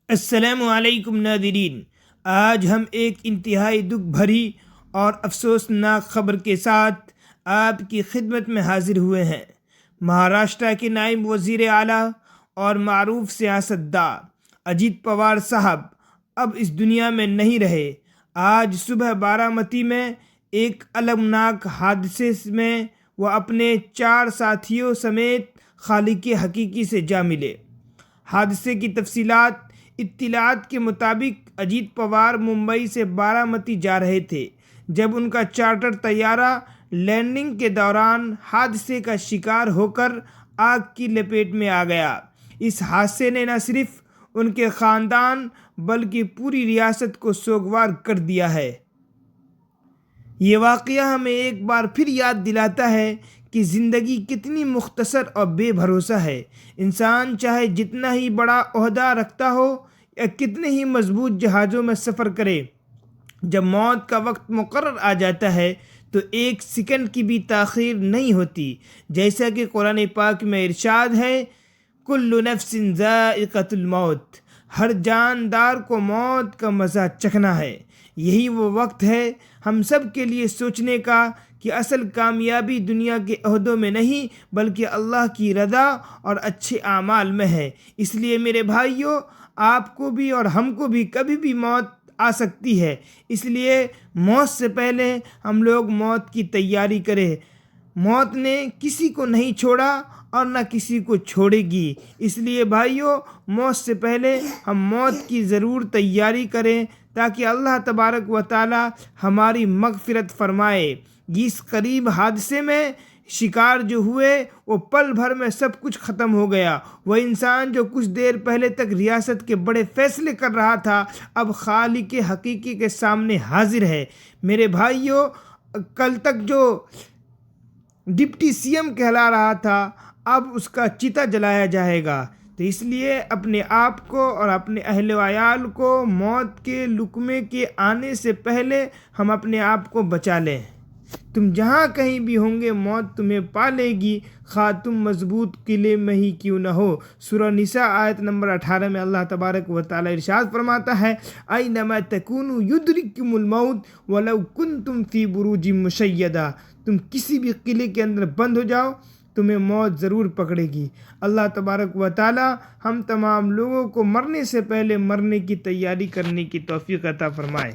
السلام علیکم ناظرین، آج ہم ایک انتہائی دکھ بھری اور افسوسناک خبر کے ساتھ آپ کی خدمت میں حاضر ہوئے ہیں۔ مہاراشٹر کے نائب وزیر اعلیٰ اور معروف سیاستدان اجیت پوار صاحب اب اس دنیا میں نہیں رہے۔ آج صبح بارامتی میں ایک المناک حادثے میں وہ اپنے 4 ساتھیوں سمیت خالق حقیقی سے جا ملے۔ حادثے کی تفصیلات: اطلاعات کے مطابق اجیت پوار ممبئی سے بارامتی جا رہے تھے جب ان کا چارٹر طیارہ لینڈنگ کے دوران حادثے کا شکار ہو کر آگ کی لپیٹ میں آ گیا۔ اس حادثے نے نہ صرف ان کے خاندان بلکہ پوری ریاست کو سوگوار کر دیا ہے۔ یہ واقعہ ہمیں ایک بار پھر یاد دلاتا ہے کہ زندگی کتنی مختصر اور بے بھروسہ ہے۔ انسان چاہے جتنا ہی بڑا عہدہ رکھتا ہو یا کتنے ہی مضبوط جہازوں میں سفر کرے، جب موت کا وقت مقرر آ جاتا ہے تو ایک سیکنڈ کی بھی تاخیر نہیں ہوتی۔ جیسا کہ قرآن پاک میں ارشاد ہے، کل نفس ذائقۃ الموت، ہر جاندار کو موت کا مزہ چکھنا ہے۔ یہی وہ وقت ہے ہم سب کے لیے سوچنے کا کہ اصل کامیابی دنیا کے عہدوں میں نہیں بلکہ اللہ کی رضا اور اچھے اعمال میں ہے۔ اس لیے میرے بھائیوں، آپ کو بھی اور ہم کو بھی کبھی بھی موت آ سکتی ہے، اس لیے موت سے پہلے ہم لوگ موت کی تیاری کریں۔ موت نے کسی کو نہیں چھوڑا اور نہ کسی کو چھوڑے گی، اس لیے بھائیوں، موت سے پہلے ہم موت کی ضرور تیاری کریں تاکہ اللہ تبارک و تعالی ہماری مغفرت فرمائے۔ اس قریب حادثے میں شکار جو ہوئے وہ پل بھر میں سب کچھ ختم ہو گیا۔ وہ انسان جو کچھ دیر پہلے تک ریاست کے بڑے فیصلے کر رہا تھا اب خالق حقیقی کے سامنے حاضر ہے۔ میرے بھائیوں، کل تک جو ڈپٹی سی ایم کہلا رہا تھا اب اس کا چتا جلایا جائے گا، تو اس لیے اپنے آپ کو اور اپنے اہل و عیال کو موت کے لقمے کے آنے سے پہلے ہم اپنے آپ کو بچا لیں۔ تم جہاں کہیں بھی ہوں گے موت تمہیں پا لے گی، خواہ تم مضبوط قلعے میں ہی کیوں نہ ہو۔ سورہ نساء آیت نمبر 18 میں اللہ تبارک و تعالی ارشاد فرماتا ہے، اینما تکونوا یدرککم الموت ولو کنتم فی بروج مشیدہ۔ تم کسی بھی قلعے کے اندر بند ہو جاؤ، تمہیں موت ضرور پکڑے گی۔ اللہ تبارک و تعالی ہم تمام لوگوں کو مرنے سے پہلے مرنے کی تیاری کرنے کی توفیق عطا فرمائے۔